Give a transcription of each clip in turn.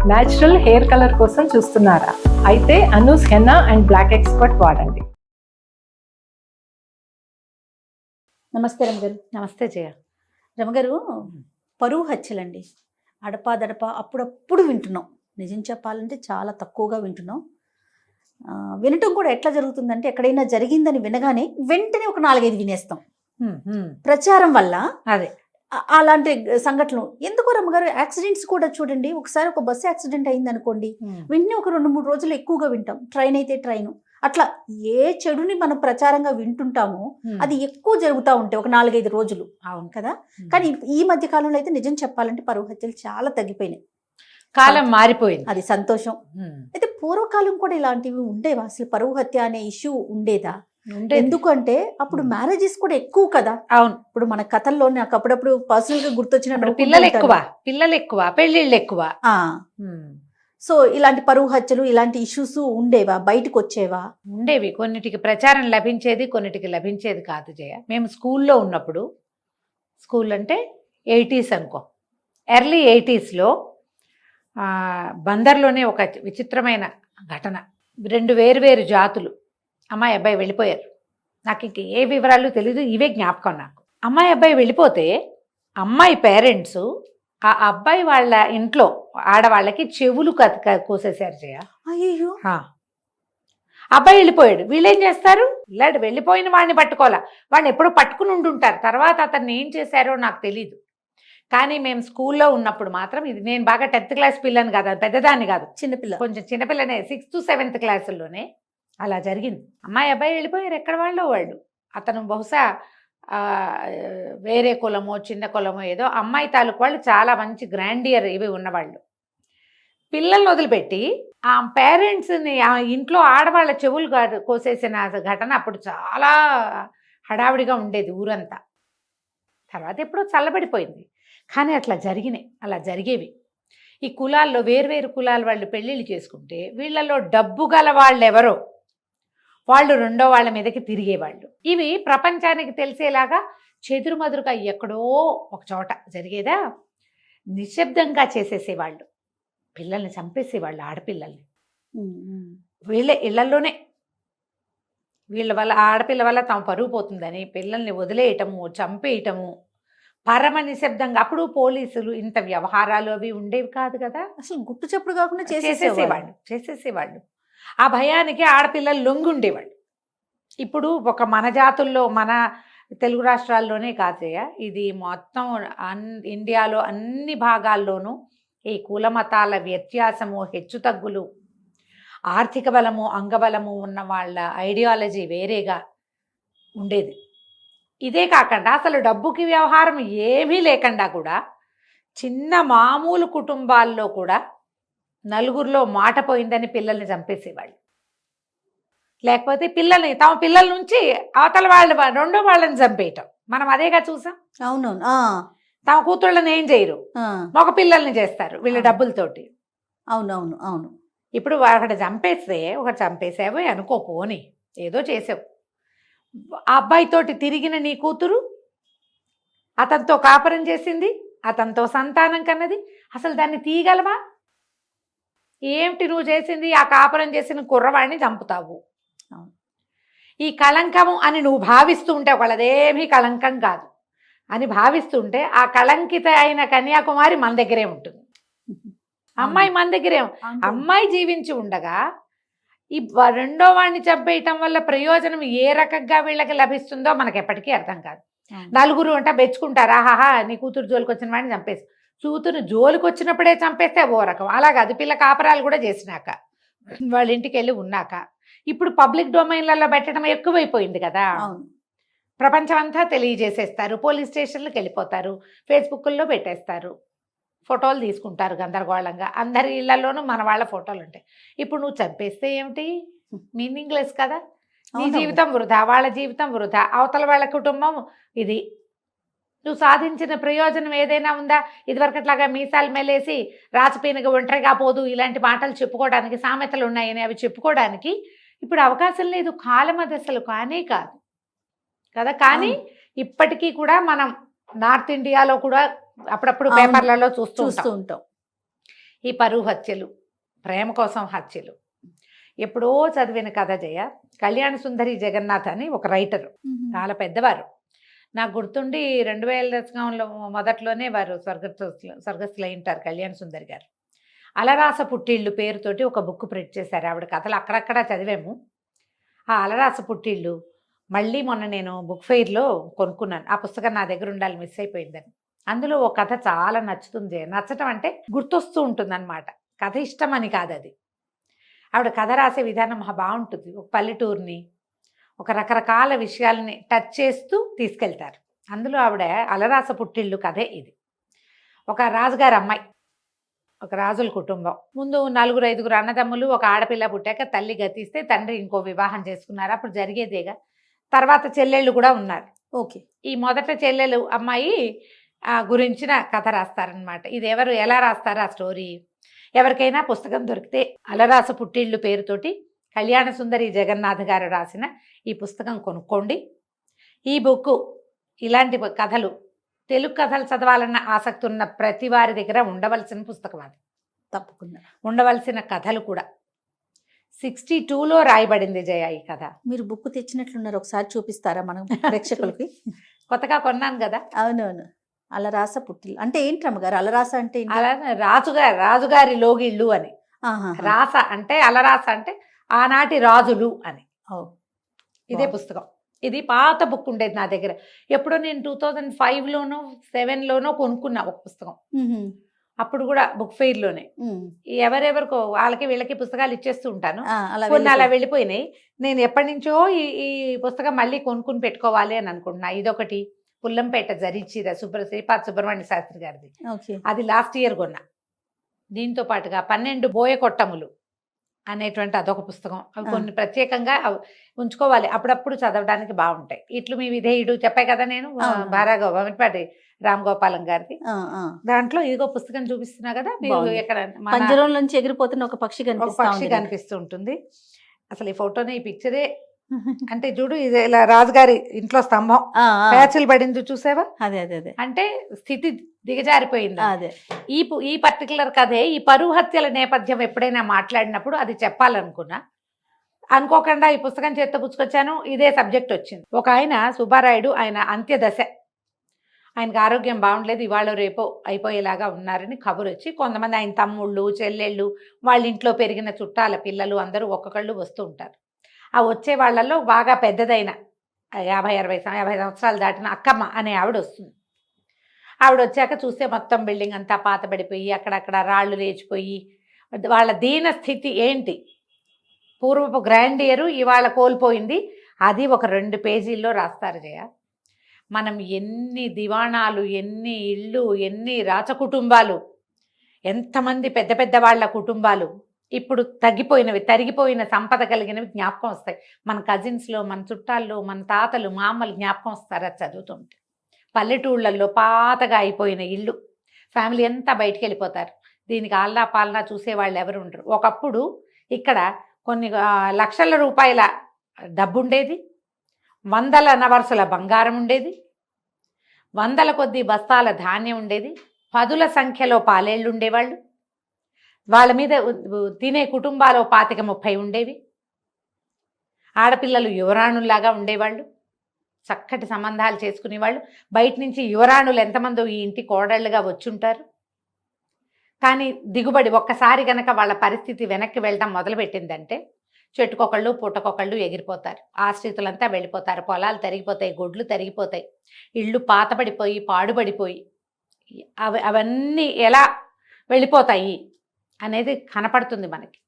Natural hair colour కోసం చూస్తున్నారా? అయితే Anoos henna and black expert వాడండి. నమస్తే రమగారు. నమస్తే జయ. రమగారు, పరువు హత్యలండి అడపాదడప అప్పుడప్పుడు వింటున్నాం. నిజం చెప్పాలంటే చాలా తక్కువగా వింటున్నాం. వినటం కూడా ఎట్లా జరుగుతుందంటే ఎక్కడైనా జరిగిందని వినగానే వెంటనే ఒక 4-5 వినేస్తాం. ప్రచారం వల్ల అదే అలాంటి సంఘటనలు ఎందుకో రమ్మగారు. యాక్సిడెంట్స్ కూడా చూడండి, ఒకసారి ఒక బస్సు యాక్సిడెంట్ అయింది అనుకోండి, వెంటనే ఒక 2-3 రోజులు ఎక్కువగా వింటాం. ట్రైన్ అయితే ట్రైన్, అట్లా ఏ చెడుని మనం ప్రచారంగా వింటుంటామో అది ఎక్కువ జరుగుతూ ఉంటాయి ఒక 4-5 రోజులు. అవును కదా. కానీ ఈ మధ్య కాలంలో అయితే నిజం చెప్పాలంటే పరువు హత్యలు చాలా తగ్గిపోయినాయి. కాలం మారిపోయింది, అది సంతోషం. అయితే పూర్వకాలం కూడా ఇలాంటివి ఉండేవా? అసలు పరువు హత్య అనే ఇష్యూ ఉండేదా? ఎందుకంటే అప్పుడు మ్యారేజెస్ కూడా ఎక్కువ కదా. అవును. ఇప్పుడు మన కథల్లో నాకు అప్పుడప్పుడు పర్సనల్ గా గుర్తొచ్చిన పిల్లలు ఎక్కువ, పెళ్లిళ్ళు ఎక్కువ. సో ఇలాంటి పరువు హత్యలు, ఇలాంటి ఇష్యూస్ ఉండేవా? బయటకు వచ్చేవా? ఉండేవి. కొన్నిటికి ప్రచారం లభించేది, కొన్నిటికి లభించేది కాదు జయ. మేము స్కూల్లో ఉన్నప్పుడు, స్కూల్ అంటే 80s అనుకో, ఎర్లీ 80sలో బందర్లోనే ఒక విచిత్రమైన ఘటన. 2 వేరు జాతులు అమ్మాయి అబ్బాయి వెళ్ళిపోయారు. నాకు ఇంక ఏ వివరాలు తెలీదు, ఇవే జ్ఞాపకం నాకు. అమ్మాయి అబ్బాయి వెళ్ళిపోతే అమ్మాయి పేరెంట్స్ ఆ అబ్బాయి వాళ్ళ ఇంట్లో ఆడవాళ్ళకి చెవులు కోసేశారు జయ. అయ్యో. అబ్బాయి వెళ్ళిపోయాడు. వీళ్ళేం చేస్తారు? ఇలాంటి వెళ్ళిపోయిన వాడిని పట్టుకోవాలా, వాడిని ఎప్పుడో పట్టుకుని ఉండుంటారు. తర్వాత అతన్ని ఏం చేశారో నాకు తెలీదు. కానీ మేము స్కూల్లో ఉన్నప్పుడు మాత్రం, ఇది నేను బాగా 10th క్లాస్ పిల్లని కాదు, పెద్దదాన్ని కాదు, చిన్నపిల్ల, కొంచెం చిన్నపిల్లనే, 6th 7th క్లాసుల్లోనే అలా జరిగింది. అమ్మాయి అబ్బాయి వెళ్ళిపోయారు, ఎక్కడ వాళ్ళు. అతను బహుశా వేరే కులమో చిన్న కులమో ఏదో, అమ్మాయి తాలూకు వాళ్ళు చాలా మంచి గ్రాండియర్ ఇవి ఉన్నవాళ్ళు. పిల్లల్ని వదిలిపెట్టి ఆ పేరెంట్స్ని, ఆ ఇంట్లో ఆడవాళ్ళ చెవులు కోసేసిన ఘటన అప్పుడు చాలా హడావిడిగా ఉండేది ఊరంతా. తర్వాత ఎప్పుడో చల్లబడిపోయింది. కానీ అట్లా జరిగేవి. ఈ కులాల్లో వేర్వేరు కులాల వాళ్ళు పెళ్ళిళ్ళు చేసుకుంటే వీళ్ళల్లో డబ్బు గల వాళ్ళు ఎవరో వాళ్ళు రెండో వాళ్ళ మీదకి తిరిగేవాళ్ళు. ఇవి ప్రపంచానికి తెలిసేలాగా చెదురుమదురుగా ఎక్కడో ఒక చోట జరిగేదా, నిశ్శబ్దంగా చేసేసేవాళ్ళు. పిల్లల్ని చంపేసేవాళ్ళు, ఆడపిల్లల్ని. వీళ్ళే ఇళ్లలోనే, వీళ్ళ వల్ల, ఆడపిల్ల వల్ల తమ పరుగు పోతుందని పిల్లల్ని వదిలేయటము, చంపేయటము, పరమ నిశ్శబ్దంగా. అప్పుడు పోలీసులు ఇంత వ్యవహారాలు అవి ఉండేవి కాదు కదా. అసలు గుట్టు చప్పుడు కాకుండా చేసేసేవాళ్ళు. ఆ భయానికి ఆడపిల్లలు లొంగి ఉండేవాళ్ళు. ఇప్పుడు ఒక మన జాతుల్లో, మన తెలుగు రాష్ట్రాల్లోనే కాదయ్య, ఇది మొత్తం ఇండియాలో అన్ని భాగాల్లోనూ ఈ కులమతాల వ్యత్యాసము, హెచ్చుతగ్గులు, ఆర్థిక బలము, అంగబలము ఉన్న వాళ్ళ ఐడియాలజీ వేరేగా ఉండేది. ఇదే కాకుండా అసలు డబ్బుకి వ్యవహారం ఏమీ లేకుండా కూడా చిన్న మామూలు కుటుంబాల్లో కూడా నలుగురిలో మాట పోయిందని పిల్లల్ని చంపేసేవాళ్ళు. లేకపోతే తమ పిల్లల నుంచి అవతల రెండో వాళ్ళని చంపేయటం మనం అదేగా చూసాం. అవునవును. తమ కూతుళ్ళని ఏం చేయరు, మగ పిల్లల్ని చేస్తారు వీళ్ళ డబ్బులతోటి. అవును. ఇప్పుడు ఒకటి చంపేసావు అనుకో, పోని ఏదో చేసావు, ఆ అబ్బాయితోటి తిరిగిన నీ కూతురు అతనితో కాపురం చేసింది, అతనితో సంతానం కన్నది, అసలు దాన్ని తీయగలవా? ఏమిటి నువ్వు చేసింది? ఆ కాపురం చేసిన కుర్రవాడిని చంపుతావు. ఈ కళంకము అని నువ్వు భావిస్తూ ఉంటే, ఒకళ్ళదేమీ కళంకం కాదు అని భావిస్తుంటే, ఆ కళంకిత అయిన కన్యాకుమారి మన దగ్గరే ఉంటుంది, అమ్మాయి మన దగ్గరే. అమ్మాయి జీవించి ఉండగా ఈ రెండో వాడిని చంపేయటం వల్ల ప్రయోజనం ఏ రకంగా వీళ్ళకి లభిస్తుందో మనకు ఎప్పటికీ అర్థం కాదు. నలుగురు అంట మెచ్చుకుంటారా, ఆహాహా నీ కూతురు జోలికి వచ్చిన వాడిని చంపేసి, కూతురు జోలికి వచ్చినప్పుడే చంపేస్తే ఓ రకం. అలాగదు, పిల్ల కాపరాలు కూడా చేసినాక, వాళ్ళ ఇంటికి వెళ్ళి ఉన్నాక. ఇప్పుడు పబ్లిక్ డొమైన్లలో పెట్టడం ఎక్కువైపోయింది కదా. ప్రపంచం అంతా తెలియజేసేస్తారు, పోలీస్ స్టేషన్లకు వెళ్ళిపోతారు, ఫేస్బుక్లో పెట్టేస్తారు, ఫోటోలు తీసుకుంటారు గందరగోళంగా. అందరి ఇళ్లలోనూ మన వాళ్ళ ఫోటోలు ఉంటాయి. ఇప్పుడు నువ్వు చంపేస్తే ఏమిటి, మీనింగ్లెస్ కదా. నీ జీవితం వృధా, వాళ్ళ జీవితం వృధా, అవతల వాళ్ళ కుటుంబం ఇది. నువ్వు సాధించిన ప్రయోజనం ఏదైనా ఉందా? ఇదివరకట్లాగా మీసాలు మెలేసి రాచపీనగా ఒంటరిగా పోదు ఇలాంటి మాటలు చెప్పుకోవడానికి, సామెతలు ఉన్నాయని అవి చెప్పుకోవడానికి ఇప్పుడు అవకాశం లేదు. కాలం అది అసలు కానే కాదు కదా. కానీ ఇప్పటికీ కూడా మనం నార్త్ ఇండియాలో కూడా అప్పుడప్పుడు పేపర్లలో చూస్తూ ఉంటాం. ఈ పరువు హత్యలు, ప్రేమ కోసం హత్యలు. ఎప్పుడో చదివిన కథ జయ. కళ్యాణ సుందరి జగన్నాథ్ అని ఒక రైటరు, చాలా పెద్దవారు. నాకు గుర్తుండి 2000 దశకంలో మొదట్లోనే వారు స్వర్గస్థులు అయి ఉంటారు కళ్యాణ సుందరి గారు. అలరాస పుట్టిళ్ళు పేరుతోటి ఒక బుక్ ప్రింట్ చేశారు. ఆవిడ కథలు అక్కడక్కడ చదివాము. ఆ అలరాస పుట్టిళ్ళు మళ్ళీ మొన్న నేను బుక్ ఫెయిర్లో కొనుక్కున్నాను. ఆ పుస్తకం నా దగ్గర ఉండాలి, మిస్ అయిపోయిందని. అందులో ఒక కథ చాలా నచ్చుతుంది. నచ్చటం అంటే గుర్తొస్తూ ఉంటుందన్నమాట. కథ ఇష్టం అని కాదు, అది ఆవిడ కథ రాసే విధానం బాగుంటుంది. ఒక పల్లెటూరుని, ఒక రకరకాల విషయాలని టచ్ చేస్తూ తీసుకెళ్తారు. అందులో ఆవిడ అలరాస పుట్టిళ్ళు కథే ఇది. ఒక రాజుగారి అమ్మాయి, ఒక రాజుల కుటుంబం. ముందు 4-5 అన్నదమ్ములు, ఒక ఆడపిల్ల పుట్టాక తల్లి గతిస్తే తండ్రి ఇంకో వివాహం చేసుకున్నారు. అప్పుడు జరిగేదేగా. తర్వాత చెల్లెళ్ళు కూడా ఉన్నారు. ఓకే. ఈ మొదట చెల్లెలు అమ్మాయి గురించిన కథ రాస్తారనమాట. ఇది ఎవరు ఎలా రాస్తారు ఆ స్టోరీ? ఎవరికైనా పుస్తకం దొరికితే అలరాస పుట్టిళ్ళు పేరుతోటి కళ్యాణ సుందరి జగన్నాథ్ గారు రాసిన ఈ పుస్తకం కొనుక్కోండి. ఈ బుక్ ఇలాంటి కథలు, తెలుగు కథలు చదవాలన్న ఆసక్తి ఉన్న ప్రతి వారి దగ్గర ఉండవలసిన పుస్తకం అది. తప్పకుండా ఉండవలసిన కథలు కూడా. 62లో రాయబడింది జయ ఈ కథ. మీరు బుక్ తెచ్చినట్లున్నారు, ఒకసారి చూపిస్తారా మనం ప్రేక్షకులకి? కొత్తగా కొన్నాను కదా. అవునవును. అలరాస పుట్టిల్లు అంటే ఏంటి రమ్మగారు? అలరాస అంటే ఏంటి? అలా రాజుగారి లోగిళ్ళు అని. రాస అంటే అలరాస అంటే ఆనాటి రాజులు అని. ఇదే పుస్తకం. ఇది పాత బుక్ ఉండేది నా దగ్గర. ఎప్పుడో నేను 2005లోనో 7లోనో కొనుక్కున్నా ఒక పుస్తకం. అప్పుడు కూడా బుక్ ఫెయిర్లోనే. ఎవరెవరికో వాళ్ళకి వీళ్ళకి పుస్తకాలు ఇచ్చేస్తూ ఉంటాను. కొన్ని అలా వెళ్ళిపోయినాయి. నేను ఎప్పటి నుంచో ఈ పుస్తకం మళ్ళీ కొనుక్కుని పెట్టుకోవాలి అని అనుకుంటున్నా. ఇదొకటి పుల్లంపేట జరీచీర శ్రీపాద సుబ్రహ్మణ్య శాస్త్రి గారిది. అది లాస్ట్ ఇయర్ కొన్నా. దీంతో పాటుగా 12 బోయకొట్టములు అనేటువంటి అదొక పుస్తకం. అవి కొన్ని ప్రత్యేకంగా ఉంచుకోవాలి, అప్పుడప్పుడు చదవడానికి బాగుంటాయి. ఇట్లు మీ విధేయుడు చెప్పాయి కదా నేను, భారాగోపాటి రామ్ గోపాలం గారిది. దాంట్లో ఇదిగో పుస్తకం చూపిస్తున్నా కదా, ఎక్కడ పంజరం నుంచి ఎగిరిపోతున్న ఒక పక్షి కనిపిస్తూ ఉంటుంది. అసలు ఈ ఫోటోనే, ఈ పిక్చరే అంటే చూడు, ఇది ఇలా రాజుగారి ఇంట్లో స్తంభం ప్యాచులు పడింది చూసావా? అదే అదే అదే అంటే స్థితి దిగజారిపోయింది. అదే ఈ పర్టికులర్ కథే. ఈ పరువు హత్యల నేపథ్యం ఎప్పుడైనా మాట్లాడినప్పుడు అది చెప్పాలనుకున్నా, అనుకోకుండా ఈ పుస్తకం చేత్తో పుచ్చుకొచ్చాను. ఇదే సబ్జెక్ట్ వచ్చింది. ఒక ఆయన సుబ్బారాయుడు, ఆయన అంత్యదశ, ఆయనకు ఆరోగ్యం బాగుండలేదు, ఇవాళ రేపో అయిపోయేలాగా ఉన్నారని కబురు వచ్చి కొంతమంది ఆయన తమ్ముళ్ళు, చెల్లెళ్ళు, వాళ్ళ ఇంట్లో పెరిగిన చుట్టాల పిల్లలు అందరూ ఒక్కొక్కళ్ళు వస్తూ ఉంటారు. ఆ వచ్చే వాళ్ళల్లో బాగా పెద్దదైన 50 సంవత్సరాలు దాటిన అక్కమ్మ అనే ఆవిడ వస్తుంది. ఆవిడ వచ్చాక చూస్తే మొత్తం బిల్డింగ్ అంతా పాతబడిపోయి, అక్కడక్కడ రాళ్ళు లేచిపోయి, వాళ్ళ దీన స్థితి ఏంటి, పూర్వపు గ్రాండియరు ఇవాళ కోల్పోయింది. అది ఒక 2 పేజీల్లో రాస్తారు జయ. మనం ఎన్ని దివాణాలు, ఎన్ని ఇళ్ళు, ఎన్ని రాచకుటుంబాలు, ఎంతమంది పెద్ద పెద్ద వాళ్ళ కుటుంబాలు ఇప్పుడు తగ్గిపోయినవి, తరిగిపోయిన సంపద కలిగినవి జ్ఞాపకం వస్తాయి. మన కజిన్స్లో, మన చుట్టాల్లో, మన తాతలు, మామలు జ్ఞాపకం వస్తారు అది చదువుతుంటే. పల్లెటూళ్ళల్లో పాతగా అయిపోయిన ఇల్లు, ఫ్యామిలీ అంతా బయటికి వెళ్ళిపోతారు. దీనికి ఆల్లా పాలనా చూసేవాళ్ళు ఎవరు ఉండరు. ఒకప్పుడు ఇక్కడ కొన్ని లక్షల రూపాయల డబ్బు ఉండేది, 100 నవర్సుల బంగారం ఉండేది, 100 కొద్ది బస్తాల ధాన్యం ఉండేది, 10ల సంఖ్యలో పాలేళ్ళు ఉండేవాళ్ళు, వాళ్ళ మీద తినే కుటుంబాలు 25-30 ఉండేవి, ఆడపిల్లలు యువరాణుల్లాగా ఉండేవాళ్ళు, చక్కటి సంబంధాలు చేసుకునేవాళ్ళు. బయట నుంచి యువరాణులు ఎంతమందో ఈ ఇంటి కోడళ్ళుగా వచ్చుంటారు. కానీ దిగుబడి ఒక్కసారి గనక వాళ్ళ పరిస్థితి వెనక్కి వెళ్ళడం మొదలుపెట్టిందంటే చెట్టుకొకళ్ళు పుట్టకొకళ్ళు ఎగిరిపోతారు, ఆశ్రితులంతా వెళ్ళిపోతారు, పొలాలు తరిగిపోతాయి, గొడ్లు తరిగిపోతాయి, ఇళ్ళు పాతబడిపోయి పాడుబడిపోయి అవన్నీ ఎలా వెళ్ళిపోతాయి అనేది కనపడుతుంది మనకి.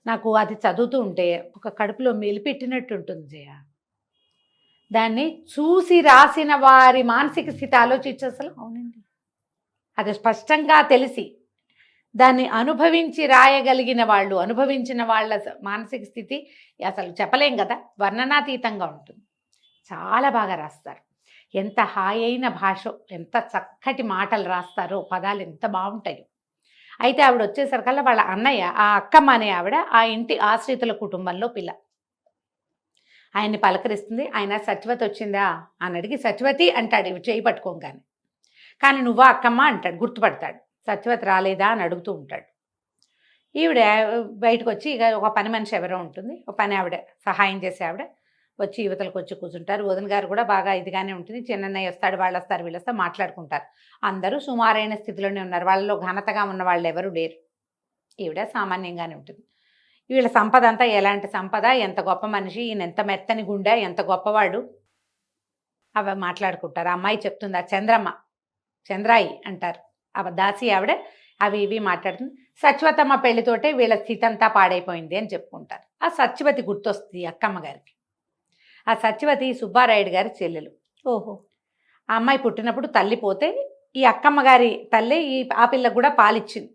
నాకు అది చదువుతూ ఉంటే ఒక కడుపులో మెలిపెట్టినట్టు ఉంటుంది జయ. దాన్ని చూసి రాసిన వారి మానసిక స్థితి ఆలోచించి అసలు. అవునండి, అది స్పష్టంగా తెలిసి దాన్ని అనుభవించి రాయగలిగిన వాళ్ళు, అనుభవించిన వాళ్ళ మానసిక స్థితి అసలు చెప్పలేం కదా, వర్ణనాతీతంగా ఉంటుంది. చాలా బాగా రాస్తారు. ఎంత హాయి అయిన భాష, ఎంత చక్కటి మాటలు రాస్తారో, పదాలు ఎంత బాగుంటాయో. అయితే ఆవిడ వచ్చేసరికల్లా వాళ్ళ అన్నయ్య, ఆ అక్కమ్మ అనే ఆవిడ ఆ ఇంటి ఆశ్రితుల కుటుంబంలో పిల్ల. ఆయన్ని పలకరిస్తుంది. ఆయన సత్యవతి వచ్చిందా అని అడిగి సత్యవతి అంటాడు, ఇవి చేయి పట్టుకోగానే. కానీ నువ్వా అక్కమ్మ అంటాడు, గుర్తుపడతాడు. సత్యవతి రాలేదా అని అడుగుతూ ఉంటాడు. ఈవిడ బయటకు వచ్చి ఇక ఒక పని మనిషి ఎవరో ఉంటుంది, ఒక పని ఆవిడ సహాయం చేసే ఆవిడ వచ్చి యువతలకు వచ్చి కూర్చుంటారు. వదిన గారు కూడా బాగా ఇదిగానే ఉంటుంది. చిన్నన్నయ్య వస్తాడు, వాళ్ళు వస్తారు, వీళ్ళు వస్తారు, మాట్లాడుకుంటారు. అందరూ సుమారైన స్థితిలోనే ఉన్నారు. వాళ్ళలో ఘనతగా ఉన్న వాళ్ళు ఎవరు లేరు. ఈవిడ సామాన్యంగానే ఉంటుంది. వీళ్ళ సంపద అంతా ఎలాంటి సంపద, ఎంత గొప్ప మనిషి, ఈయన ఎంత మెత్తని గుండె, ఎంత గొప్పవాడు, అవి మాట్లాడుకుంటారు. ఆ అమ్మాయి చెప్తుంది, ఆ చంద్రాయి అంటారు ఆ దాసి ఆవిడ, అవి ఇవి మాట్లాడుతుంది. సత్యవతమ్మ పెళ్లితోటే వీళ్ళ స్థితి అంతా పాడైపోయింది అని చెప్పుకుంటారు. ఆ సత్యవతి గుర్తొస్తుంది అక్కమ్మ గారికి. ఆ సత్యవతి సుబ్బారాయుడు గారి చెల్లెలు. ఓహో. ఆ అమ్మాయి పుట్టినప్పుడు తల్లి పోతే ఈ అక్కమ్మ గారి తల్లి ఆ పిల్లకు కూడా పాలిచ్చింది.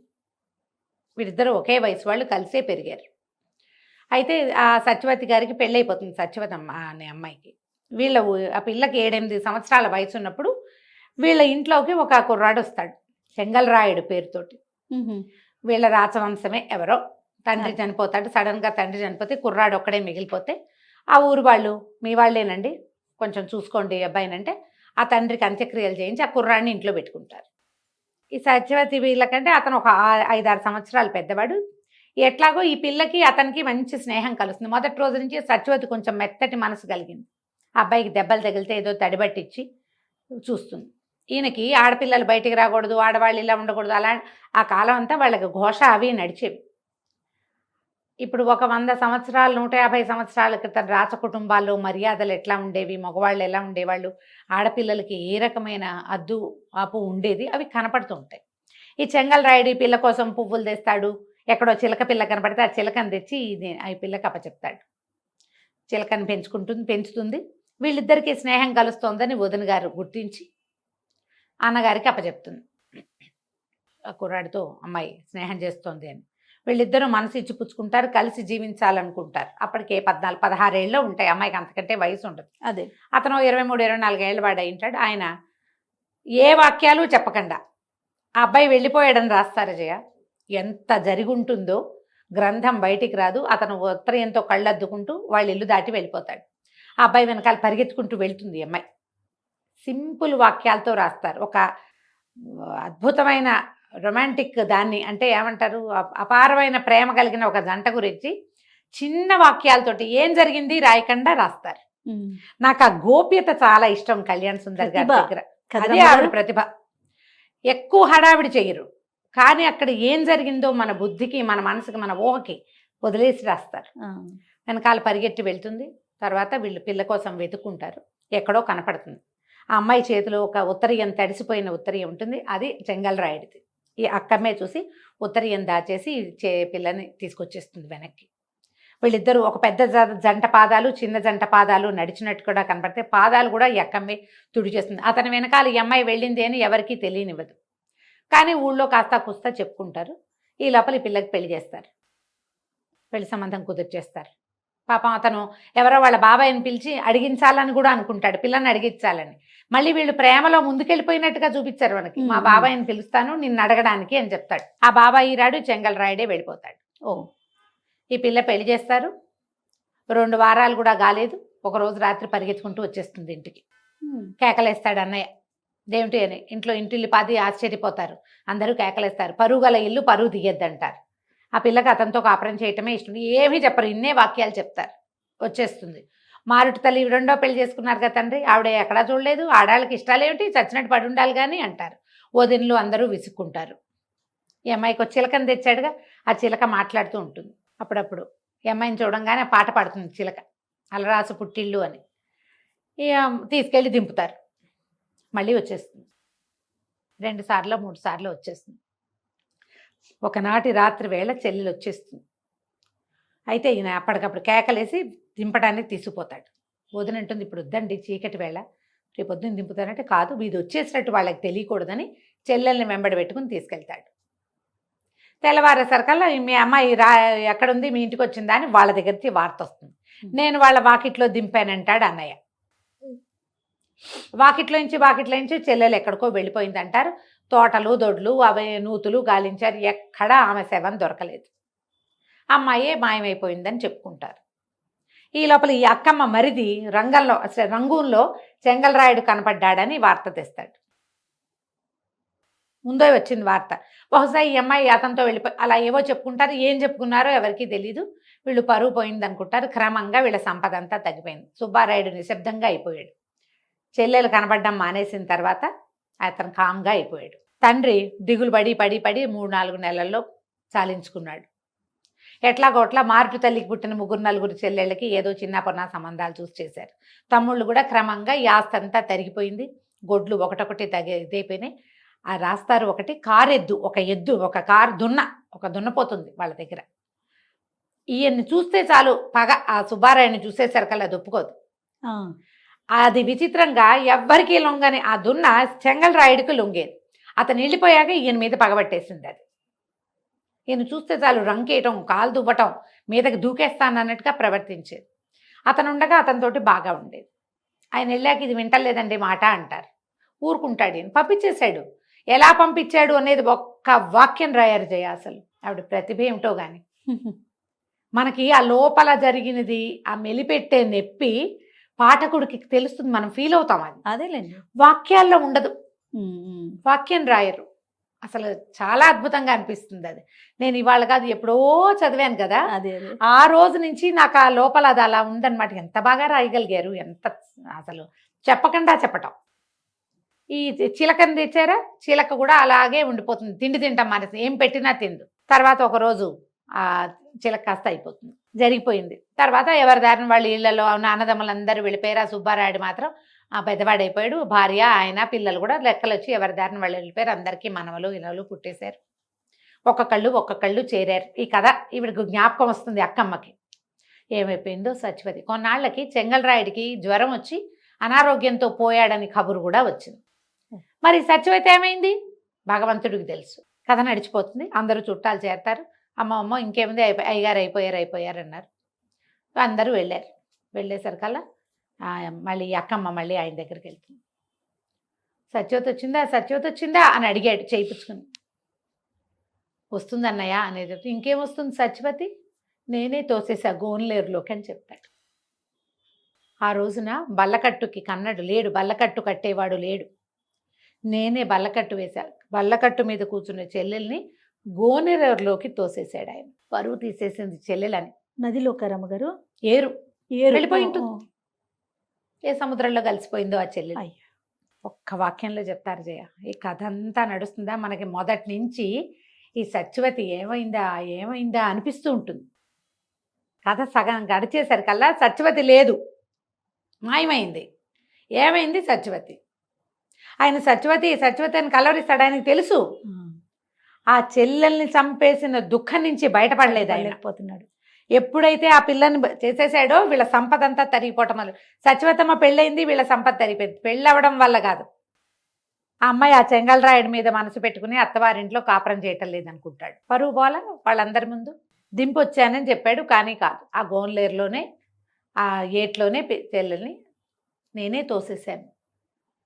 వీరిద్దరూ ఒకే వయసు వాళ్ళు, కలిసే పెరిగారు. అయితే ఆ సత్యవతి గారికి పెళ్ళైపోతుంది, సత్యవతమ్మ అనే అమ్మాయికి. ఆ పిల్లకి 7-8 సంవత్సరాల వయసు ఉన్నప్పుడు వీళ్ళ ఇంట్లోకి ఒక కుర్రాడు వస్తాడు, చెంగల్రాయుడు పేరుతోటి. వీళ్ళ రాచవంశమే ఎవరో. తండ్రి చనిపోతాడు, సడన్గా తండ్రి చనిపోతే కుర్రాడు ఒక్కడే మిగిలిపోతే ఆ ఊరు వాళ్ళు, మీ వాళ్ళేనండి, కొంచెం చూసుకోండి అబ్బాయినంటే ఆ తండ్రికి అంత్యక్రియలు చేయించి ఆ కుర్రాడిని ఇంట్లో పెట్టుకుంటారు. ఈ సత్యవతి వీళ్ళకంటే అతను ఒక 5-6 సంవత్సరాలు పెద్దవాడు. ఎట్లాగో ఈ పిల్లకి అతనికి మంచి స్నేహం కలుస్తుంది. మొదటి రోజు నుంచి సత్యవతి కొంచెం మెత్తటి మనసు కలిగింది. ఆ అబ్బాయికి దెబ్బలు తగిలితే ఏదో తడిబట్టిచ్చి చూస్తుంది. ఈయనకి ఆడపిల్లలు బయటికి రాకూడదు, ఆడవాళ్ళు ఇలా ఉండకూడదు, అలా ఆ కాలం అంతా వాళ్ళకి ఘోష అవి నడిచేవి. ఇప్పుడు ఒక 100 సంవత్సరాలు 150 సంవత్సరాల క్రితం రాచ కుటుంబాల్లో మర్యాదలు ఎట్లా ఉండేవి, మగవాళ్ళు ఎలా ఉండేవాళ్ళు, ఆడపిల్లలకి ఏ రకమైన అద్దు ఆపు ఉండేది, అవి కనపడుతూ ఉంటాయి. ఈ చెంగల్రాయుడు ఈ పిల్ల కోసం పువ్వులు తెస్తాడు. ఎక్కడో చిలక పిల్ల కనపడితే ఆ చిలకను తెచ్చి ఆ పిల్లకి అప్పచెప్తాడు. చిలకను పెంచుతుంది. వీళ్ళిద్దరికీ స్నేహం కలుస్తోందని వదిన గారు గుర్తించి అన్నగారికి అప్పచెప్తుంది. ఆ కుర్రాడితో అమ్మాయి స్నేహం చేస్తోంది అని. వీళ్ళిద్దరూ మనసు ఇచ్చి పుచ్చుకుంటారు, కలిసి జీవించాలనుకుంటారు. అప్పటికే 14-16 ఏళ్ళు ఉంటాయి అమ్మాయికి, అంతకంటే వయసు ఉండదు. అదే అతను 23-24 ఏళ్ళ వాడు ఉంటాడు. ఆయన ఏ వాక్యాలు చెప్పకుండా ఆ అబ్బాయి వెళ్ళిపోయాడని రాస్తారు జయ. ఎంత జరిగి ఉంటుందో గ్రంథం బయటికి రాదు. అతను ఉత్తరీయంతో కళ్ళద్దుకుంటూ వాళ్ళ ఇల్లు దాటి వెళ్ళిపోతాడు. ఆ అబ్బాయి వెనకాల పరిగెత్తుకుంటూ వెళ్తుంది అమ్మాయి. సింపుల్ వాక్యాలతో రాస్తారు. ఒక అద్భుతమైన రొమాంటిక్ దాన్ని, అంటే ఏమంటారు, అపారమైన ప్రేమ కలిగిన ఒక జంట గురించి చిన్న వాక్యాలతోటి ఏం జరిగింది రాయకుండా రాస్తారు. నాకు ఆ గోప్యత చాలా ఇష్టం కళ్యాణ్ సుందర్ గారి దగ్గర. అదే ఆవిడ ప్రతిభ. ఎక్కువ హడావిడి చెయ్యరు, కానీ అక్కడ ఏం జరిగిందో మన బుద్ధికి, మన మనసుకి, మన ఊహకి వదిలేసి రాస్తారు. వెనకాల పరిగెట్టి వెళ్తుంది. తర్వాత వీళ్ళు పిల్ల కోసం వెతుక్కుంటారు. ఎక్కడో కనపడుతుంది. ఆ అమ్మాయి చేతిలో ఒక ఉత్తరీయం, తడిసిపోయిన ఉత్తరీయం ఉంటుంది. అది చెంగల్రాయుడిది. ఈ అక్కమ్మే చూసి ఉత్తరీయం దాచేసి పిల్లని తీసుకొచ్చేస్తుంది వెనక్కి. వీళ్ళిద్దరూ ఒక పెద్ద జంట పాదాలు, చిన్న జంట పాదాలు నడిచినట్టు కూడా కనపడితే పాదాలు కూడా ఈ అక్కమ్మే తుడి చేస్తుంది. అతని వెనకాల ఈ అమ్మాయి వెళ్ళింది అని ఎవరికీ తెలియనివ్వదు. కానీ ఊళ్ళో కాస్తా కుస్తా చెప్పుకుంటారు. ఈ లోపల ఈ పిల్లకి పెళ్లి చేస్తారు. పెళ్లి సంబంధం కుదిర్చేస్తారు. పాపం అతను ఎవరో వాళ్ళ బాబాయ్ని పిలిచి అడిగించాలని కూడా అనుకుంటాడు, పిల్లని అడిగించాలని. మళ్ళీ వీళ్ళు ప్రేమలో ముందుకెళ్ళిపోయినట్టుగా చూపించారు మనకి. మా బాబాయ్ని పిలుస్తాను నిన్ను అడగడానికి అని చెప్తాడు. ఆ బాబాయ్ రాడు, చెంగల్రాయుడే వెళ్ళిపోతాడు. ఈ పిల్ల పెళ్లి చేస్తారు. 2 వారాలు కూడా కాలేదు. ఒకరోజు రాత్రి పరిగెత్తుకుంటూ వచ్చేస్తుంది ఇంటికి. కేకలేస్తాడు అన్నయ్య. దేమిటి అని. ఇంటిల్లి పాది ఆశ్చర్యపోతారు. అందరూ కేకలేస్తారు. పరువు గల ఇల్లు పరువు తీయద్దంటారు. ఆ పిల్లకి అతనితో కాపురం చేయటమే ఇష్టం. ఏమీ చెప్పరు, ఇన్నే వాక్యాలు చెప్తారు. వచ్చేస్తుంది. మారుటి తల్లి 2వ పెళ్లి చేసుకున్నారు కదా తండ్రి, ఆవిడ ఎక్కడా చూడలేదు, ఆడాళ్ళకి ఇష్టాలు ఏమిటి, చచ్చినట్టు పడి ఉండాలి కానీ అంటారు. వదినలు అందరూ విసుక్కుంటారు. ఈ అమ్మాయికి ఒక చిలకని తెచ్చాడుగా, ఆ చిలక మాట్లాడుతూ ఉంటుంది. అప్పుడప్పుడు ఈ అమ్మాయిని చూడంగానే పాట పాడుతుంది చిలక, అలరాసు పుట్టిల్లు అని. తీసుకెళ్ళి దింపుతారు. మళ్ళీ వచ్చేస్తుంది. 2 సార్లు 3 సార్లు వచ్చేస్తుంది. ఒకనాటి రాత్రి వేళ చెల్లెలు వచ్చేస్తుంది. అయితే ఈయన అప్పటికప్పుడు కేకలేసి దింపడానికి తీసుకుపోతాడు. వదినంటుంది, ఇప్పుడు వద్దండి చీకటి వేళ, రేపు పొద్దున్న దింపుతానంటే, కాదు ఇది వచ్చేసినట్టు వాళ్ళకి తెలియకూడదని చెల్లెల్ని వెంబడి పెట్టుకుని తీసుకెళ్తాడు. తెల్లవారేసరికల్లా మీ అమ్మాయి ఎక్కడుంది, మీ ఇంటికి వచ్చిందా అని వాళ్ళ దగ్గరికి వార్త వస్తుంది. నేను వాళ్ళ వాకిట్లో దింపానంటాడు అన్నయ్య. వాకిట్లో నుంచి చెల్లెలు ఎక్కడికో వెళ్ళిపోయింది అంటారు. తోటలు దొడ్లు అవి నూతులు గాలించారు, ఎక్కడా ఆమె శవం దొరకలేదు. అమ్మాయే మాయమైపోయిందని చెప్పుకుంటారు. ఈ లోపల ఈ అక్కమ్మ మరిది రంగూన్లో చెంగల్రాయుడు కనపడ్డాడని వార్త తెస్తాడు. ముందే వచ్చింది వార్త. బహుశా ఈ అమ్మాయి అతనితో వెళ్ళిపోయి అలా ఏవో చెప్పుకుంటారు. ఏం చెప్పుకున్నారో ఎవరికీ తెలీదు. వీళ్ళు పరువు పోయింది అనుకుంటారు. క్రమంగా వీళ్ళ సంపద అంతా తగ్గిపోయింది. సుబ్బారాయుడు నిశ్శబ్దంగా అయిపోయాడు. చెల్లెలు కనబడడం మానేసిన తర్వాత అతను కామ్గా అయిపోయాడు. తండ్రి దిగులు పడి 3-4 నెలల్లో చాలించుకున్నాడు. ఎట్లాగోట్లా మారుటు తల్లికి పుట్టిన 3-4 చెల్లెళ్ళకి ఏదో చిన్న పొన్న సంబంధాలు చూసి చేశారు. తమ్ముళ్ళు కూడా క్రమంగా ఈ ఆస్తి అంతా తరిగిపోయింది. గొడ్లు ఒకటొకటి ఇదైపోయినాయి. ఆ రాస్తారు ఒకటి కారెద్దు, ఒక కారు ఒక దున్నపోతుంది వాళ్ళ దగ్గర. ఈయన్ని చూస్తే చాలు పగ. ఆ సుబ్బారాయుడిని చూసేసరికల్లా అది ఒప్పుకోదు. అది విచిత్రంగా ఎవ్వరికీ లొంగని ఆ దున్న చెంగల్రాయుడికి లొంగేది. అతను వెళ్ళిపోయాక ఈయన మీద పగబట్టేసింది అది. ఈయన చూస్తే చాలు రంకేయటం, కాలు దువ్వటం, మీదకి దూకేస్తానన్నట్టుగా ప్రవర్తించేది. అతను ఉండగా అతనితోటి బాగా ఉండేది. ఆయన వెళ్ళాక ఇది వింటలేదండి మాట అంటారు. ఊరుకుంటాడు. ఈయన పంపించేశాడు. ఎలా పంపించాడు అనేది ఒక్క వాక్యం రాయారు జయ. అసలు ఆవిడ ప్రతిభ ఏమిటో కానీ మనకి ఆ లోపల జరిగినది ఆ మెలిపెట్టే నొప్పి పాఠకుడికి తెలుస్తుంది. మనం ఫీల్ అవుతాం. అది అదేలేండి, వాక్యాల్లో ఉండదు. వాక్యం రాయరు. అసలు చాలా అద్భుతంగా అనిపిస్తుంది అది. నేను ఇవాళ కాదు ఎప్పుడో చదివాను కదా, అదే ఆ రోజు నుంచి నాకు ఆ లోపల అది అలా ఉందన్నమాట. ఎంత బాగా రాయగలిగారు, ఎంత అసలు చెప్పకుండా చెప్పటం. ఈ చిలకని తెచ్చారా, చిలక కూడా అలాగే ఉండిపోతుంది. తిండి తింటాం మానేసి, ఏం పెట్టినా తిందు. తర్వాత ఒకరోజు ఆ చిలక కాస్త అయిపోతుంది, జరిగిపోయింది. తర్వాత ఎవరి దారిని వాళ్ళు ఇళ్లలో అన్నదమ్ములందరూ వెళ్ళిపోయారు. ఆ సుబ్బారాయుడు మాత్రం ఆ పెద్దవాడైపోయాడు. భార్య, ఆయన, పిల్లలు కూడా లెక్కలు వచ్చి ఎవరి దారిని వాళ్ళు వెళ్ళిపోయారు. అందరికీ మనవలు ఇనవలు పుట్టేశారు. ఒక్కొక్కళ్ళు చేరారు. ఈ కథ ఈవిడికి జ్ఞాపకం వస్తుంది అక్కమ్మకి. ఏమైపోయిందో సత్యవతి. కొన్నాళ్ళకి చెంగల్రాయుడికి జ్వరం వచ్చి అనారోగ్యంతో పోయాడని కబురు కూడా వచ్చింది. మరి సత్యవతి ఏమైంది భగవంతుడికి తెలుసు. కథ నడిచిపోతుంది. అందరూ చుట్టాలు చేరతారు. అమ్మ ఇంకేముంది, అయ్యగారు అయిపోయారు అన్నారు. అందరూ వెళ్ళారు. వెళ్ళేసరికల్లా మళ్ళీ అక్కమ్మ మళ్ళీ ఆయన దగ్గరికి వెళ్తుంది. సత్యవతి వచ్చిందా అని అడిగాడు చేయించుకుని. వస్తుంది అన్నయ్య అనేది. ఇంకేం వస్తుంది సత్యవతి, నేనే తోసేసా గోన్లేరులోకి అని చెప్తాడు. ఆ రోజున బల్లకట్టుకి కన్నడు లేడు, బల్లకట్టు కట్టేవాడు లేడు. నేనే బల్లకట్టు వేశా. బల్లకట్టు మీద కూర్చున్న చెల్లెల్ని గోనెరేరులోకి తోసేశాడు ఆయన. పరువు తీసేసింది చెల్లెలని. నదిలోకి రమ్మగారు ఏరు వెళ్ళిపోయి ఉంటుంది. ఏ సముద్రంలో కలిసిపోయిందో ఆ చెల్లెలు. ఒక్క వాక్యంలో చెప్తారు జయ. ఈ కథ అంతా నడుస్తుందా మనకి మొదటి నుంచి. ఈ సత్యవతి ఏమైందా అనిపిస్తూ ఉంటుంది. కథ సగం గడిచేసరికల్లా సత్యవతి లేదు, మాయమైంది. ఏమైంది సత్యవతి. ఆయన సత్యవతి అని కలవరిస్తాడు. ఆయనకు తెలుసు ఆ చెల్లెల్ని చంపేసిన దుఃఖం నుంచి బయటపడలేదు ఆయన. పోతున్నాడు. ఎప్పుడైతే ఆ పిల్లని చేసేసాడో వీళ్ళ సంపద అంతా తరిగిపోవటం వల్ల. సత్యవతమ్మ పెళ్ళయింది, వీళ్ళ సంపద తరిగిపోయింది. పెళ్ళవడం వల్ల కాదు. ఆ అమ్మాయి ఆ చెంగల్రాయుడి మీద మనసు పెట్టుకుని అత్తవారింట్లో కాపురం చేయటం లేదనుకుంటాడు. పరువు పోల వాళ్ళందరి ముందు దింపొచ్చానని చెప్పాడు. కానీ కాదు, ఆ గోన్లేరులోనే ఆ ఏట్లోనే చెల్లెల్ని నేనే తోసేశాను.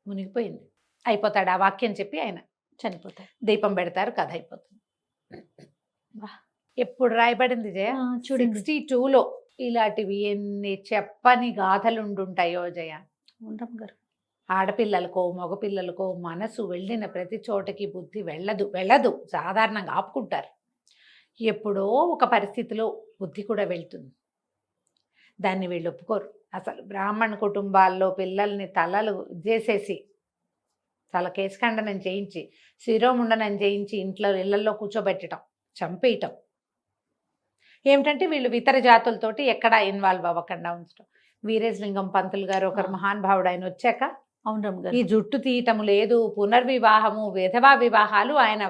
మునిగిపోయింది. అయిపోతాడు. ఆ వాక్యం చెప్పి ఆయన చనిపోతాడు. దీపం పెడతారు. కథ అయిపోతుంది. ఎప్పుడు రాయబడింది జయ? 62లో. ఇలాంటివి ఎన్ని చెప్పని గాథలు ఉండుంటాయో జయ. గారు ఆడపిల్లలకో మగపిల్లలకో మనసు వెళ్ళిన ప్రతి చోటకి బుద్ధి వెళ్ళదు. సాధారణంగా ఆపుకుంటారు. ఎప్పుడో ఒక పరిస్థితిలో బుద్ధి కూడా వెళ్తుంది. దాన్ని వీళ్ళు ఒప్పుకోరు. అసలు బ్రాహ్మణ కుటుంబాల్లో పిల్లల్ని తలలు చేసేసి, తల కేశఖండనం చేయించి, శిరోముండనం చేయించి ఇళ్లలో కూర్చోబెట్టడం, చంపేయటం. ఏమిటంటే వీళ్ళు ఇతర జాతులతోటి ఎక్కడా ఇన్వాల్వ్ అవ్వకుండా ఉంచడం. వీరేశలింగం పంతులు గారు ఒకరు మహానుభావుడు. ఆయన వచ్చాక ఈ జుట్టు తీయటము లేదు, పునర్వివాహము, విధవా వివాహాలు ఆయన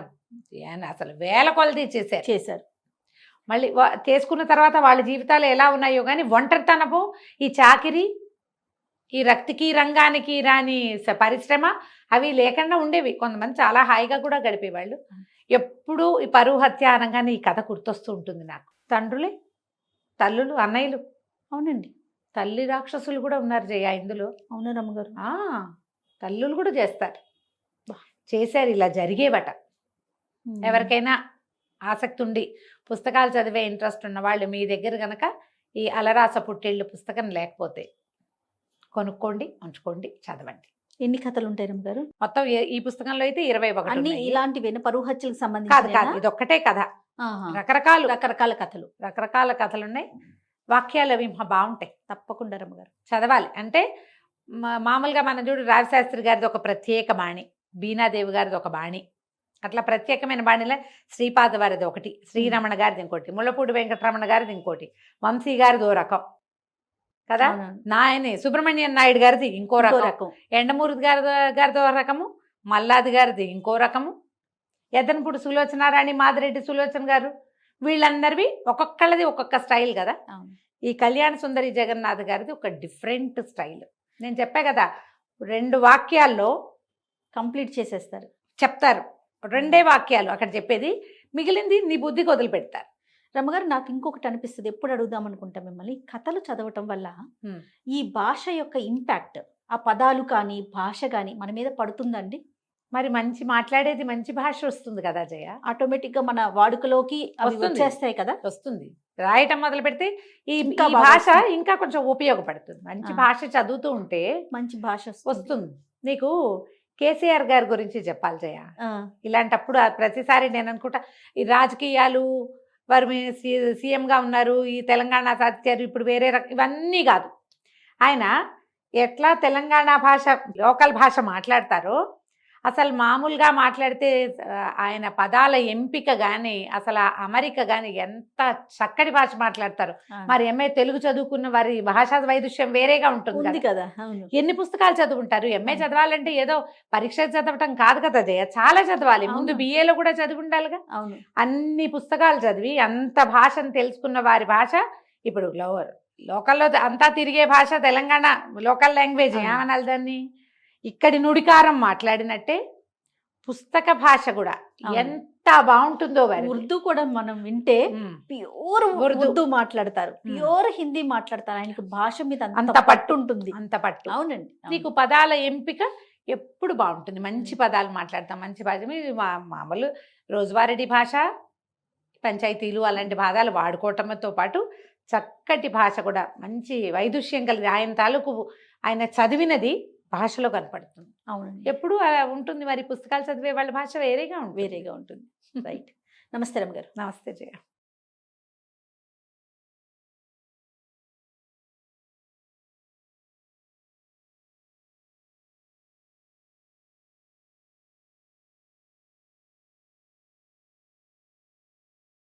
అసలు వేల కొలది చేశారు. మళ్ళీ చేసుకున్న తర్వాత వాళ్ళ జీవితాలు ఎలా ఉన్నాయో కానీ ఒంటరితనము, ఈ చాకిరి, ఈ రక్తికి రంగానికి రాని పరిశ్రమ అవి లేకుండా ఉండేవి. కొంతమంది చాలా హాయిగా కూడా గడిపేవాళ్ళు. ఎప్పుడూ ఈ పరువు హత్య అనగానే ఈ కథ గుర్తొస్తూ ఉంటుంది నాకు. తండ్రులే, తల్లులు, అన్నయ్యలు. అవునండి, తల్లి రాక్షసులు కూడా ఉన్నారు జయ ఇందులో. అవును రమ్మగారు. తల్లులు కూడా చేశారు. ఇలా జరిగేవట. ఎవరికైనా ఆసక్తి ఉండి పుస్తకాలు చదివే ఇంట్రెస్ట్ ఉన్న వాళ్ళు మీ దగ్గర కనుక ఈ అలరాస పుట్టేళ్ళు పుస్తకం లేకపోతే కొనుక్కోండి, ఉంచుకోండి, చదవండి. ఎన్ని కథలు ఉంటాయి రమ్మగారు? మొత్తం ఈ పుస్తకంలో అయితే 21 అన్ని ఉన్నాయి. ఇలాంటివేనా? పరువు హత్యలకు కాదు సంబంధించిన కాదు, ఇది ఒక్కటే కథ. రకరకాల కథలు. రకరకాల కథలు ఉన్నాయి. వాక్యాలు అవి బాగుంటాయి, తప్పకుండా రమ్మగారు చదవాలి. అంటే మామూలుగా మనం చూడు, రావిశాస్త్రి గారిది ఒక ప్రత్యేక బాణి, బీనాదేవి గారిది ఒక బాణి, అట్లా ప్రత్యేకమైన బాణిలో శ్రీపాద వారిది ఒకటి, శ్రీరమణ గారిది ఇంకోటి, ముళ్ళపూడి వెంకటరమణ గారిది ఇంకోటి, వంశీ గారిది ఓ రకం కదా, నాయని సుబ్రహ్మణ్యం నాయుడు గారిది ఇంకో రకం, ఎండమూరి గారిది ఓ రకము, మల్లాది గారిది ఇంకో రకము, ఎద్దనపూడి సులోచనారాణి, మాదిరెడ్డి సులోచన గారు, వీళ్ళందరివి ఒక్కొక్కళ్ళది ఒక్కొక్క స్టైల్ కదా. ఈ కళ్యాణ సుందరి జగన్నాథ్ గారిది ఒక డిఫరెంట్ స్టైల్. నేను చెప్పా కదా, 2 వాక్యాల్లో కంప్లీట్ చేసేస్తారు, చెప్తారు. 2 వాక్యాలు అక్కడ చెప్పేది, మిగిలింది నీ బుద్ధికి వదిలిపెడతారు. రమ్మగారు నాకు ఇంకొకటి అనిపిస్తుంది, ఎప్పుడు అడుగుదాం అనుకుంటా మిమ్మల్ని, కథలు చదవటం వల్ల ఈ భాష యొక్క ఇంపాక్ట్, ఆ పదాలు కానీ భాష కానీ మన మీద పడుతుందండి? మరి మంచి మాట్లాడేది మంచి భాష వస్తుంది కదా జయ, ఆటోమేటిక్ గా మన వాడుకలోకి వచ్చేస్తాయి కదా. వస్తుంది, రాయటం మొదలు పెడితే ఈ ఇంకా భాష ఇంకా కొంచెం ఉపయోగపడుతుంది. మంచి భాష చదువుతూ ఉంటే మంచి భాష వస్తుంది. నీకు కేసీఆర్ గారి గురించి చెప్పాలి జయ. ఇలాంటప్పుడు ప్రతిసారి నేను అనుకుంటా, ఈ రాజకీయాలు వారు సీఎంగా ఉన్నారు, ఈ తెలంగాణ సాధించారు, ఇప్పుడు వేరే ఇవన్నీ కాదు. ఆయన ఎట్లా తెలంగాణ భాష, లోకల్ భాష మాట్లాడతారో, అసలు మామూలుగా మాట్లాడితే ఆయన పదాల ఎంపిక కానీ, అసలు అమరిక కానీ ఎంత చక్కటి భాష మాట్లాడతారు. మరి ఎంఏ తెలుగు చదువుకున్న వారి భాషా వైదుష్యం వేరేగా ఉంటుంది కదా. ఎన్ని పుస్తకాలు చదువుకుంటారు? ఎంఏ చదవాలంటే ఏదో పరీక్ష చదవటం కాదు కదా జయ, చాలా చదవాలి. ముందు బిఏలో కూడా చదివి ఉండాలిగా. అన్ని పుస్తకాలు చదివి అంత భాషను తెలుసుకున్న వారి భాష, ఇప్పుడు లోకల్లో అంతా తిరిగే భాష తెలంగాణ లోకల్ లాంగ్వేజ్, ఏమనాలి దాన్ని, ఇక్కడి నుడికారం మాట్లాడినట్టే పుస్తక భాష కూడా ఎంత బాగుంటుందో. ఉర్దూ కూడా మనం వింటే ప్యూర్ ఉర్దూ మాట్లాడతారు, ప్యూర్ హిందీ మాట్లాడతారు. ఆయనకి భాష మీద అంత పట్టు ఉంటుంది, అంత పట్టు. అవునండి. నీకు పదాల ఎంపిక ఎప్పుడు బాగుంటుంది, మంచి పదాలు మాట్లాడతాం, మంచి భాష. మామూలు రోజువారీ భాష, పంచాయతీలు అలాంటి పదాలు వాడుకోవటంతో పాటు చక్కటి భాష కూడా, మంచి వైదుష్యం కలిగి ఆయన తాలూకు ఆయన చదివినది భాషలో కనపడుతుంది. అవునండి, ఎప్పుడు ఉంటుంది. మరి పుస్తకాలు చదివే వాళ్ళ భాష వేరేగా ఉంటుంది. రైట్. నమస్తే రమ్మ గారు. నమస్తే జయ.